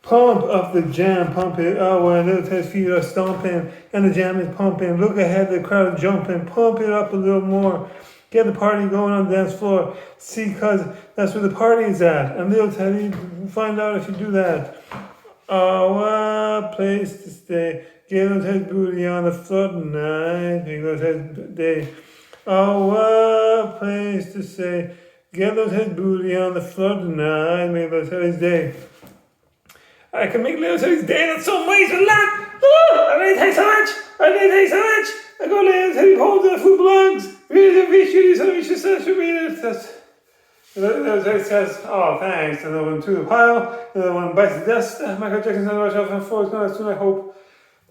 Pump up the jam, pump it out when little feet are stomping and the jam is pumping. Look ahead, the crowd is jumping. Pump it up a little more. Get the party going on the dance floor. See, cause that's where the party is at. And little Teddy, find out if you do that. Oh, what place to stay. Get little Teddy's booty on the floor tonight. Make little Teddy's day. Oh, what place to stay. Get little Teddy's booty on the floor tonight. Make little Teddy's day. I can make little Teddy's day, that's so amazing, lad! Oh, I really take so much! I really take so much! I go little Teddy home to the food belongs! Really, really, so we should say, should read it. Little Teddy says, oh, thanks. And then one to the pile, and then one bites the dust. Michael Jackson said, watch out for 4 is going soon, I hope.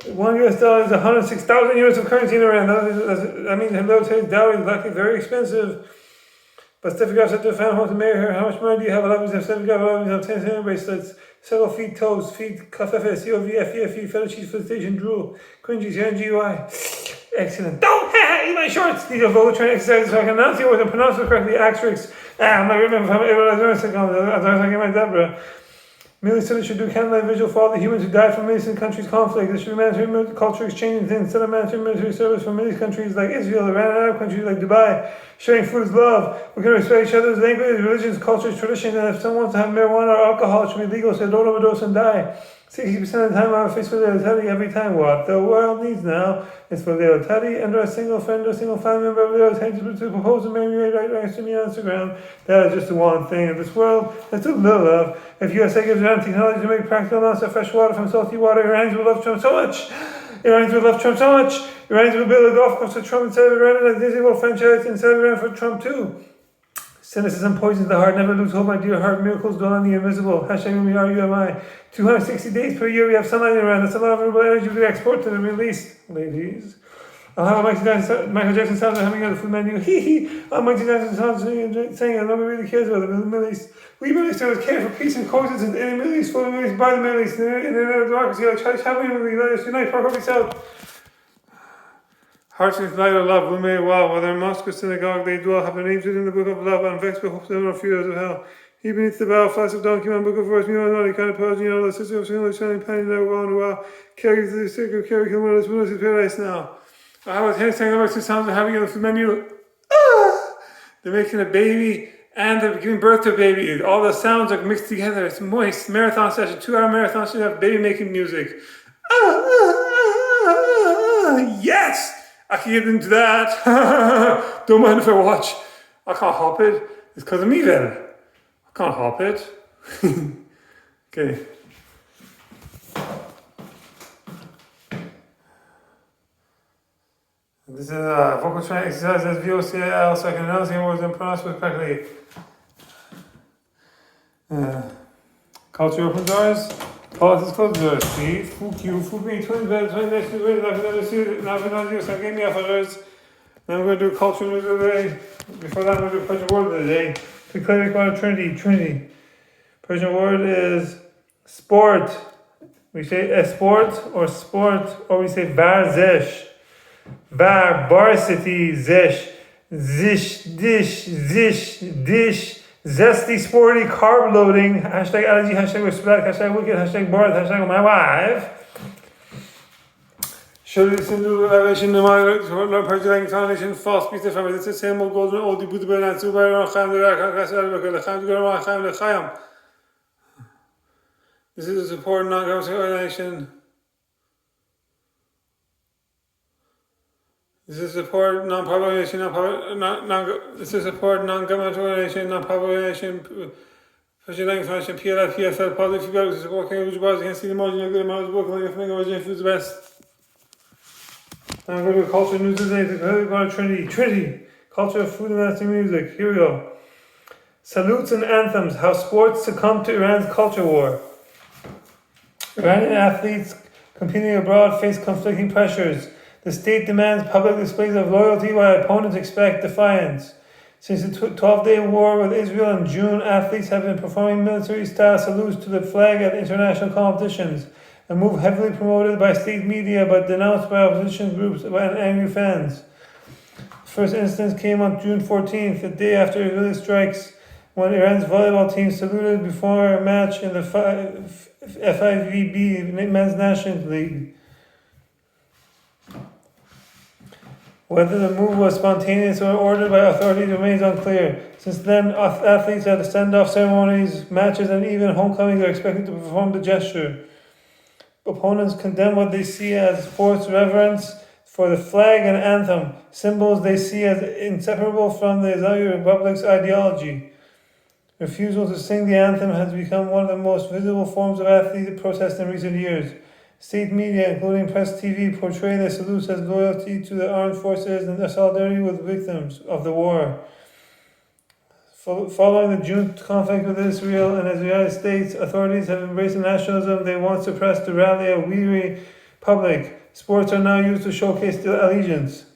$1 US is 106,000 units of currency in Iran. That means little Teddy's dowry is likely very expensive. But Steffi Graf said to the fan who wants to marry her, how much money do you have? Steffi Graf have 10 centimeter bracelets, several feet, toes, feet, kafefe, C-O-V-F-E-F-E, fetish cheese, felicitation, drool, cringy, C-N-G-U-I. Excellent. Don't eat my shorts! These are vocal training exercises so I can announce the words and pronounce them correctly. Asterix. I'm not remember I was talking about Deborah. Middle East should do candlelight vigil for all the humans who died from Middle Eastern countries' conflict. There should be mandatory culture exchange instead of mandatory military service from Middle East countries like Israel, Iran, and Arab countries like Dubai. Sharing food is love. We can respect each other's languages, religions, cultures, traditions, and if someone wants to have marijuana or alcohol, it should be legal so they don't overdose and die. 60% of the time I'm face for Little Teddy every time. What the world needs now is for Little Teddy and a single friend or a single family member of Little Teddy to propose and marry me right next to me on Instagram. That is just the one thing in this world. Let's do little love. If USA gives Iran technology to make practical amounts of fresh water from salty water, Iranians will love Trump so much. Iranians will love Trump so much. Iranians will build a golf course for Trump instead of Iran and a Disney World franchise instead of Iran for Trump too. Cynicism poisons the heart. Never lose hope, my dear heart. Miracles dwell on the invisible. Hashtag we are UMI. 260 days per year we have sunlight in Iran. That's a lot of renewable energy we export to the Middle East. Ladies. I'll have a Michael Jackson sounds like having on the food menu. Hee hee. Michael Jackson sounds saying nobody really cares about the Middle East. We Middle Easterners care for peace and coexistence in the Middle East, for the Middle East, by the Middle East, in a democracy like China. How many we let us unite for our South? Hearts in light of love, we may well, whether in mosque or synagogue, they dwell, have their names written in the book of love, and vexed with hopes of a few years of hell. He beneath the bow, flash of donkey, man, book of verse, me on the kind of poetry, the sister of single shining penny, never go on a while. Carry to the sick of carry, come on, let's move to paradise now. I was here saying about 2 sounds of having on the menu. They're making a baby and they're giving birth to a baby. All the sounds are mixed together. It's moist. Marathon session, 2-hour marathon session of baby making music. Yes! I can get into that. Don't mind if I watch. I can't hop it. It's because of me then. I can't hop it. Okay. This is a vocal training exercise as VOCL so I can announce the words and pronounce it correctly. Culture open doors. Politics closed doors. See? Fuck you. Fuck me. 20 beds. 20 days. 20 days. I've given me offers. Then I'm going to do culture news of the day. Before that, I'm going to do Persian word of the day. To clarify Trinity. Trinity. Persian word is sport. We say esport or sport, or we say varzesh. Varsity, zish, dish, zesty, sporty, carb loading, hashtag allergy, hashtag respect, hashtag wicked, hashtag bored, hashtag my wife. Should listen to elevation, no matter perjuring, foundation, false piece of family. This is same old golden oldie, Buddha, and Subai, This is a support non-governmental organization. This is support non-public organization, this is support non-governmental organization, non-public organization, Persian Language Foundation, PLF, PSL, positive feedback, this is support Cambridge bars against the emotion, good amount of book, like a finger, original food's the best. Now I'm going to do culture news today, we're going to Trinity, culture of food and lasting music. Here we go. Salutes and anthems, how sports succumb to Iran's culture war. Iranian athletes competing abroad face conflicting pressures. The state demands public displays of loyalty while opponents expect defiance. Since the 12-day war with Israel in June, athletes have been performing military-style salutes to the flag at international competitions, a move heavily promoted by state media but denounced by opposition groups and angry fans. The first instance came on June 14th, the day after Israeli strikes when Iran's volleyball team saluted before a match in the FIVB Men's Nations League. Whether the move was spontaneous or ordered by authorities remains unclear. Since then, athletes at send-off ceremonies, matches, and even homecomings are expected to perform the gesture. Opponents condemn what they see as forced reverence for the flag and anthem, symbols they see as inseparable from the Islamic Republic's ideology. Refusal to sing the anthem has become one of the most visible forms of athlete protest in recent years. State media, including Press TV, portray the salutes as loyalty to the armed forces and solidarity with victims of the war. Following the June conflict with Israel and the United States, authorities have embraced the nationalism they once suppressed to rally a weary public. Sports are now used to showcase the allegiance.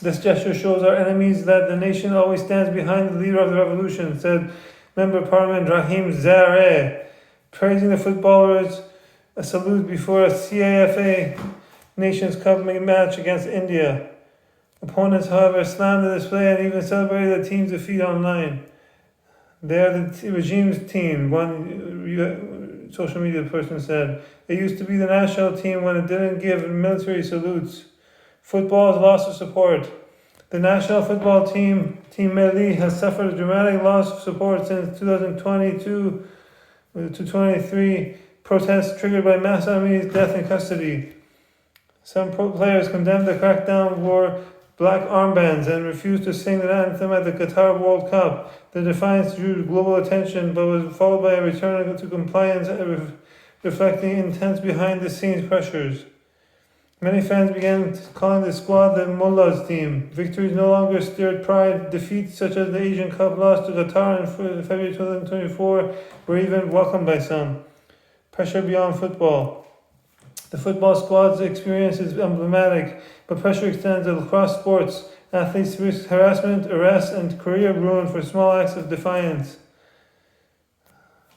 This gesture shows our enemies that the nation always stands behind the leader of the revolution, said Member of Parliament Rahim Zareh, praising the footballers. A salute before a CAFA Nations Cup match against India. Opponents, however, slammed the display and even celebrated the team's defeat online. They are the regime's team, one social media person said. It used to be the national team when it didn't give military salutes. Football has lost of support. The national football team, Team Melli, has suffered a dramatic loss of support since 2022 to 23. Protests triggered by Mahsa Amini's death in custody. Some players condemned the crackdown, wore black armbands, and refused to sing the anthem at the Qatar World Cup. The defiance drew global attention, but was followed by a return to compliance, reflecting intense behind-the-scenes pressures. Many fans began calling the squad the Mullah's team. Victories no longer stirred pride. Defeats such as the Asian Cup loss to Qatar in February 2024 were even welcomed by some. Pressure beyond football. The football squad's experience is emblematic, but pressure extends across sports. Athletes risk harassment, arrest, and career ruin for small acts of defiance.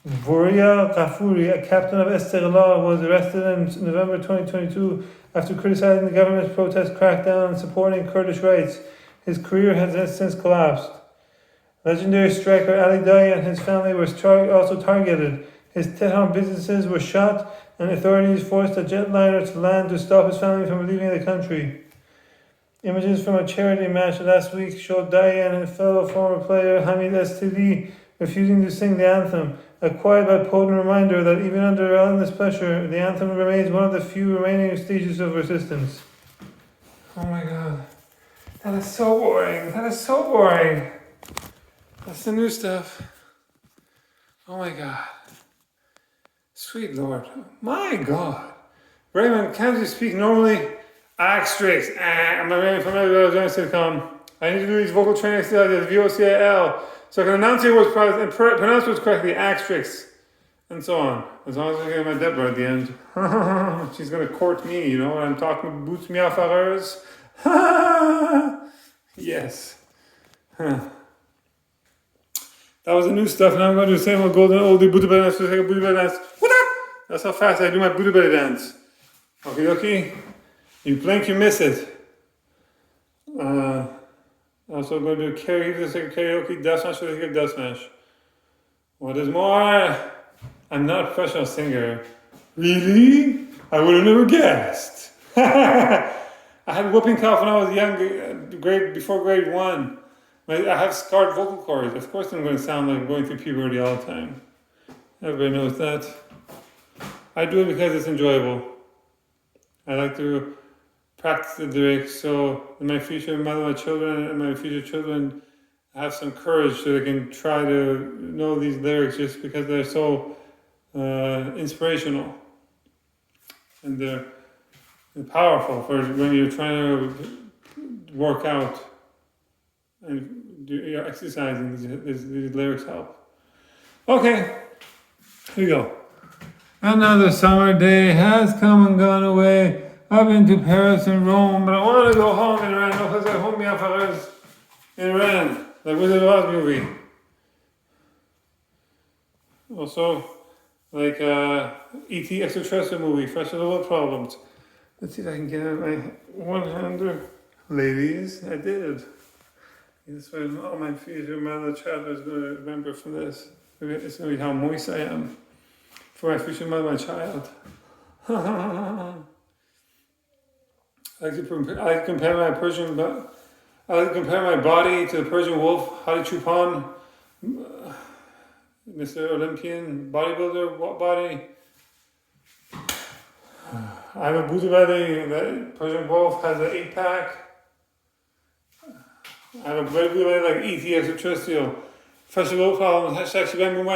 Voria Ghafouri, a captain of Esteghlal, was arrested in November 2022 after criticizing the government's protest crackdown and supporting Kurdish rights. His career has since collapsed. Legendary striker Ali Dai and his family were also targeted. His Tehran businesses were shot, and authorities forced a jetliner to land to stop his family from leaving the country. Images from a charity match last week showed Dayan and fellow former player Hamid Estili refusing to sing the anthem, a quiet but potent reminder that even under relentless pressure, the anthem remains one of the few remaining stages of resistance. Oh my god. That is so boring. That is so boring. That's the new stuff. Oh my god. Sweet Lord. My God. Raymond, can't you speak normally? Asterisk. I'm not really familiar with the sitcom. I need to do these vocal training exercises, VOCAL, so I can enunciate words and pronounce words correctly, asterisks, and so on. As long as I get my Deborah at the end. She's going to court me, you know, when I'm talking boots me off hers. Yes. Huh. That was the new stuff. Now I'm going to do the same old golden oldie Buddha belly dance. So take a Buddha belly dance. That's how fast I do my Buddha belly dance. Okay, okay. You blink, you miss it. Also going to do karaoke, dub smash, so take a dub smash. What is more? I'm not a professional singer. Really? I would have never guessed. I had whooping cough when I was young, before grade 1. I have scarred vocal cords. Of course I'm going to sound like I'm going through puberty all the time. Everybody knows that. I do it because it's enjoyable. I like to practice the lyrics so that my future mother, my children, and my future children have some courage so they can try to know these lyrics just because they're so inspirational. And they're powerful for when you're trying to work out. And you're exercising, these lyrics help. Okay, here we go. Another summer day has come and gone away. I've been to Paris and Rome, but I want to go home in Iran. No place like home, in Iran, like Wizard of Oz movie. Also, like E.T. Extraterrestrial movie, Fresh of the World Problems. Let's see if I can get out my one-hander. Ladies, I did. This way, all my future mother child is going to remember from this. It's going to be how moist I am for my future mother, my child. I like to compare my Persian, but I like to compare my body to the Persian wolf, Hadi Chupan, Mr. Olympian bodybuilder body. I have a booty belly. The Persian wolf has an 8-pack. I have a booty belly like ET extraterrestrial. First of all, problem,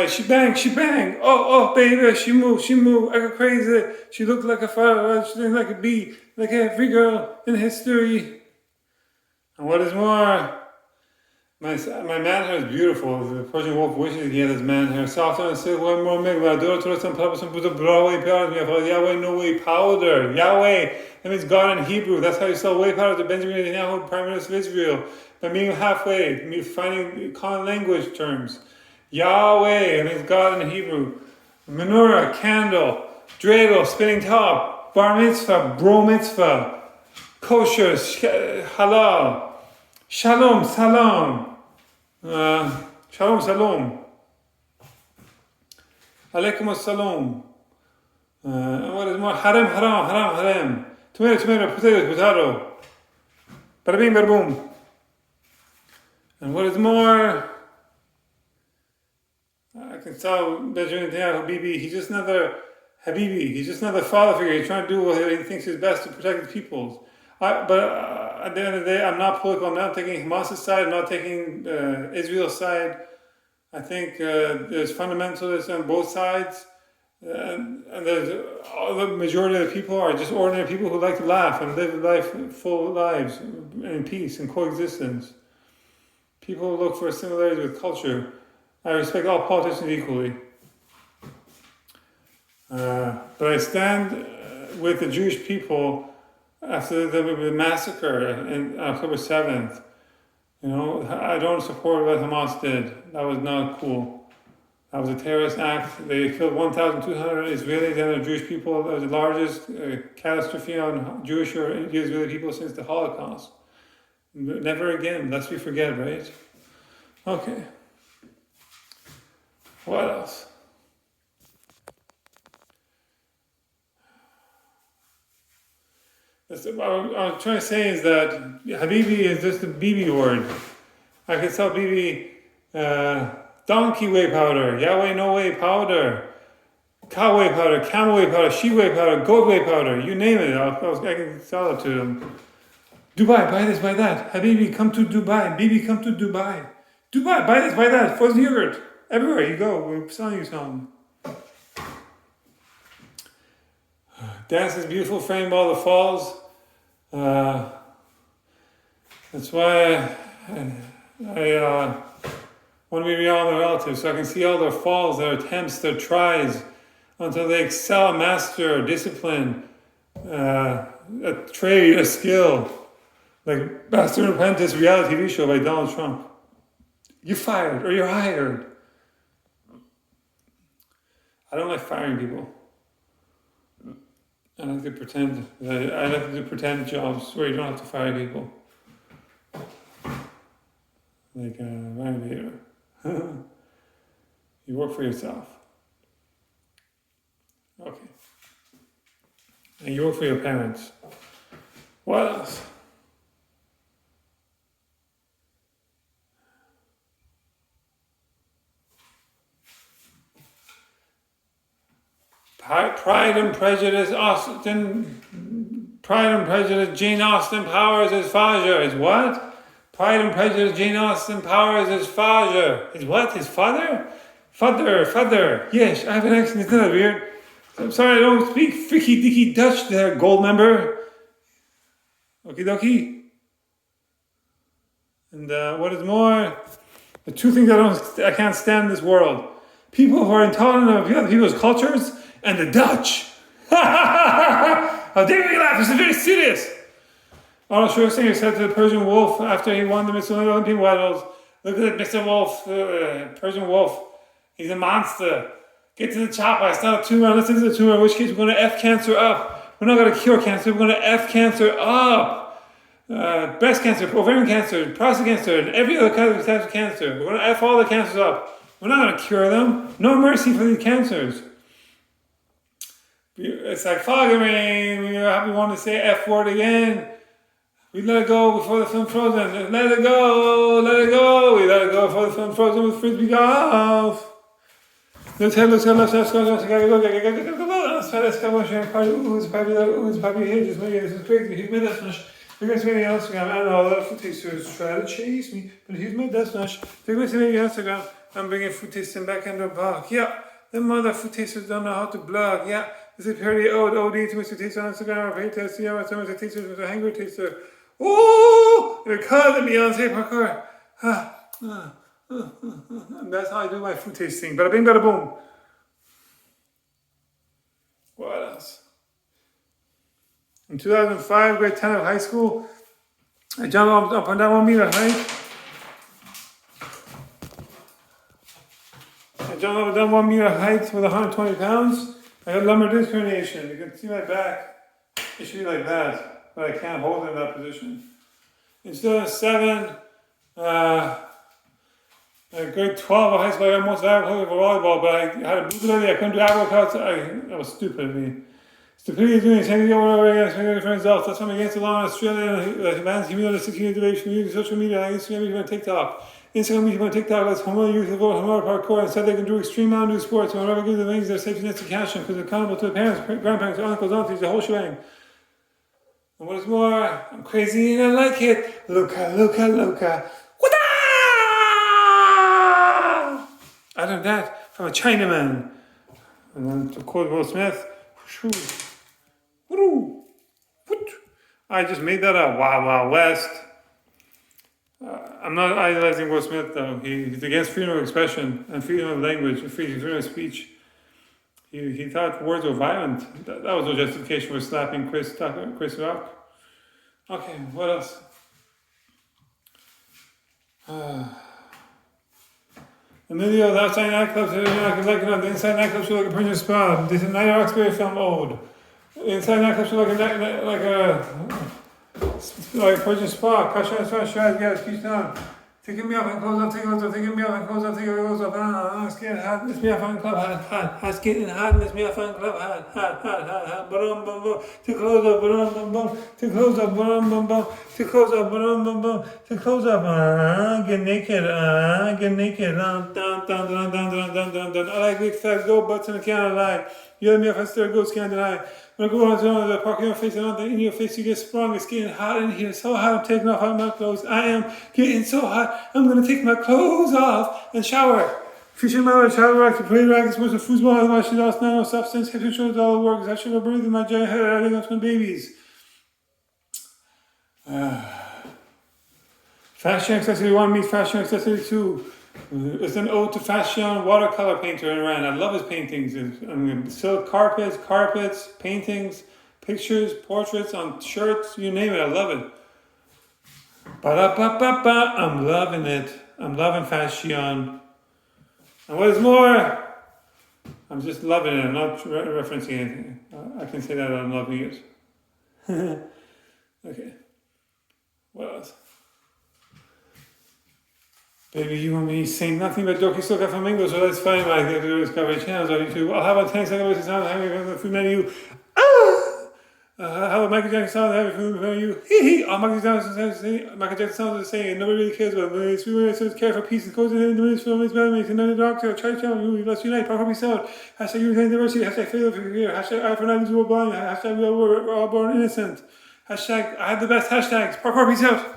she bang, she bang. Oh, baby, she moved. I go crazy. She looked like a fire, she looked like a bee, like every girl in history. And what is more, my man hair is beautiful. The Persian wolf wishes he had his man hair. Softer and silk, one more meg. Yahweh, no way, powder. Yahweh, that means God in Hebrew. That's how you sell whey powder to Benjamin Netanyahu, Prime Minister of Israel. By meeting halfway, finding common language terms. Yahweh, that means God in Hebrew. Menorah, candle. Dreidel, spinning top. Bar mitzvah, bro mitzvah. Kosher, halal. Shalom, salam. Shalom, salam. Alaikum salam. And what is more? Haram, haram. Tomato, potato. Bada bing, bada boom. And what is more, I can tell Benjamin Netanyahu, Habibi, he's just another Habibi. He's just another father figure. He's trying to do what he thinks is best to protect the peoples. But at the end of the day, I'm not political. I'm not taking Hamas's side. I'm not taking Israel's side. I think there's fundamentalists on both sides. And there's all the majority of the people are just ordinary people who like to laugh and live life full lives in peace and coexistence. People look for similarities with culture. I respect all politicians equally. But I stand with the Jewish people after the massacre on October 7th. You know, I don't support what Hamas did. That was not cool. That was a terrorist act. They killed 1,200 Israelis and Jewish people. That was the largest catastrophe on Jewish or Israeli people since the Holocaust. Never again, lest we forget, right? Okay. What else? What I'm trying to say is that Habibi is just a BB word. I could sell BB donkey whey powder, Yahweh no way powder, cow whey powder, camel whey powder, sheep whey powder, goat whey powder, you name it. I can sell it to them. Dubai, buy this, buy that. Habibi, come to Dubai. Bibi, come to Dubai. Dubai, buy this, buy that. Frozen yogurt. Everywhere you go, we're selling you some. Dance is beautiful, frame all the falls. That's why I want to be beyond their relatives, so I can see all their falls, their attempts, their tries, until they excel, master, discipline, a trade, a skill. Like Master and Apprentice reality TV show by Donald Trump. You're fired or you're hired. I don't like firing people. I like to pretend. I like to do pretend jobs where you don't have to fire people. Like a renovator. You work for yourself. Okay. And you work for your parents. What else? Pride and Prejudice, Jane Austen Powers is Faja. Is what? Pride and Prejudice, Jane Austen Powers is Faja. Is what? His father? Father. Yes, I have an accent. It's not weird. I'm sorry, I don't speak freaky dicky Dutch there, gold member. Okie dokie. And what is more, the two things I can't stand in this world. People who are intolerant of other people's cultures and the Dutch. How dare you laugh? This is very serious. Arnold Schwarzenegger said to the Persian wolf after he won the Mr. Olympic medals, look at that Mr. Wolf, Persian wolf. He's a monster. Get to the chopper. It's not a tumor. Listen to the tumor, in which case we're going to F cancer up. We're not going to cure cancer. We're going to F cancer up. breast cancer, ovarian cancer, prostate cancer, and every other kind of type of cancer. We're going to F all the cancers up. We're not going to cure them. No mercy for these cancers. It's like fog and rain. We want to say F word again. We let it go before the film Frozen. Let it go, let it go. We let it go before the film Frozen with Frisbee golf. Let's head, let's go, let's go, let's go, let's go, let's go, ooze, puppy hinges. Maybe this is crazy. Here's my death You're going to see me on Instagram. I don't know, a lot of food tasters try to chase me, but here's my death smash. They're going to see me on Instagram. I'm bringing food tasting back into a blog. Yeah, them mother food tasters don't know how to blog. Yeah, this is purely OD to Mr. Taster on Instagram. Or taster, yeah, Mr. Taster, Mr. Hangry Taster. Ooh, they're calling me on say parkour. That's how I do my food tasting. Bada bing, bada boom. What else? In 2005, grade 10 of high school, I jumped up and down 1 meter height. I jumped up and down 1 meter height with 120 pounds. I got lumbar disc herniation. You can see my back. It should be like that, but I can't hold it in that position. In 2007, grade 12 of high school, I got most valuable for volleyball, but I had a blue lady. I couldn't do workouts. That was stupid of me. Stupidity is doing something over against my different results. That's why I'm against the law in Australia. Advanced community 16 innovation, community social media, Instagram, YouTube, and TikTok. Instagram, YouTube, and TikTok. Let's promote youth of Hamar parkour and said they can do extreme mountain sports and whatever gives the things their safety nets to cash them because they're accountable to the parents, grandparents, uncles, aunties, the whole shebang. And what is more, I'm crazy and I like it. Loca, loca, loca. I learned that from a Chinaman. And then to quote Will Smith, I just made that up. Wow, wow, West. I'm not idolizing Will Smith though. He's against freedom of expression and freedom of language and freedom of speech. He thought words were violent. That was no justification for slapping Chris Rock. Okay, what else? The video of the outside nightclubs, the inside nightclubs should like a Prince Spa. This is a Night Roxbury film ode. The inside nightclubs should like a Prince Spa. Kasha Spa, yes, keep on. Taking me off and close up, taking me off and close up, it's getting hot, it's me off and club hot, it's getting hot, it's me off and club hot, boom, boom, boom, to close up, boom, boom, boom, to close up, boom, boom, boom, to close up, boom, boom, boom, to close up, get naked, dun, dun, dun, dun, dun, dun, dun, dun. I like big fat goat butts in the can't lie. You let me off and stare goats can't deny. When I go on the park in your face and in your face you get sprung. It's getting hot in here, so hot I'm taking off all my clothes. I am getting so hot, I'm gonna take my clothes off and shower. Fishing my way, child rock, to play rackets, most of foosball, otherwise she lost nano substance, hip shows all the work, I should have breathed in my giant head, I think I'm some babies. Fashion accessory 1 meets fashion accessory 2. It's an ode to fashion watercolor painter in Iran. I love his paintings. Silk carpets, paintings, pictures, portraits on shirts, you name it. I love it. Ba-da-ba-ba-ba. I'm loving it. I'm loving fashion. And what is more, I'm just loving it. I'm not referencing anything. I can say that I'm loving it. Okay. What else? Baby, you want me saying nothing but Doki Soka Flamingo, so that's fine. I can do Discovery Channels on YouTube. I'll have a 10 second voice sound having the food menu. How Michael Jackson sounds having food menu. Hee hee. All Michael Jackson sounds the same. Nobody really cares about it. We really care for peace and cozy in the news film. It's better than another doctor. Church channel. Let's unite. Power peace out. Hashtag Unity Diversity. Hashtag fail for here. Hashtag I for 90s were blind. Hashtag we are all born innocent. Hashtag I have the best hashtags. Parkour peace out.